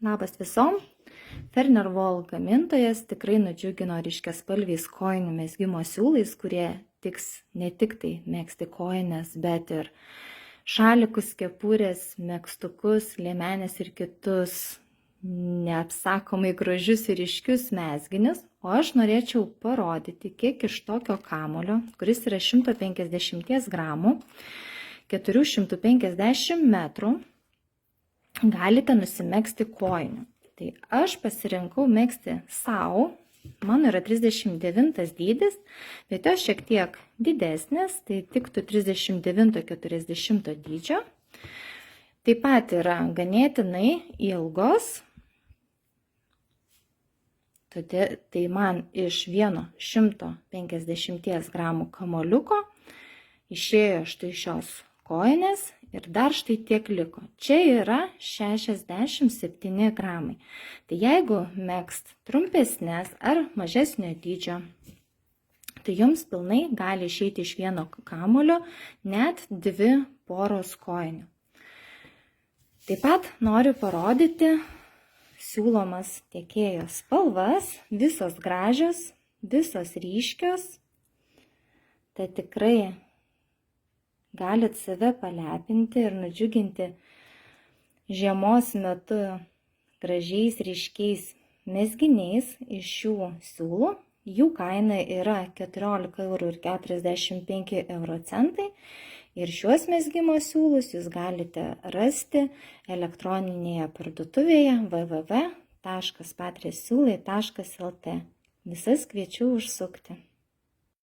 Labas visom. Fernerwall gamintojas tikrai nudžiugino ryškiaspalviais kojinių mezgimo siūlais, kurie tiks ne tik tai megzti kojines, bet ir šalikus, kepurės, megztukus, liemenės ir kitus neapsakomai gražius ir ryškius mezginius. O aš norėčiau parodyti, kiek iš tokio kamulio, kuris yra 150 gramų, 450 metrų, galite nusimegzti kojinių. Tai aš pasirinkau megzti savo, mano yra 39 dydis, bet jos šiek tiek didesnės, tai tiktų 39-40 dydžio. Taip pat yra ganėtinai ilgos, tai man iš vieno 150 gramų kamoliuko išėjo štai šios kojinės ir dar štai tiek liko. Čia yra 67 gramai. Tai jeigu megzt trumpesnės ar mažesnio dydžio, tai jums pilnai gali išeiti iš vieno kamulio net 2 poros kojinių. Taip pat noriu parodyti siūlomas tiekėjo spalvas, visos gražios, visos ryškios. Tai tikrai galit save palepinti ir nudžiuginti žiemos metu gražiais ryškiais mezginiais iš šių siūlų. Jų kaina yra 14,45 €. Ir šiuos mezgimo siūlus jūs galite rasti elektroninėje parduotuvėje www.patriasiūlai.lt. Visas kviečiu užsukti.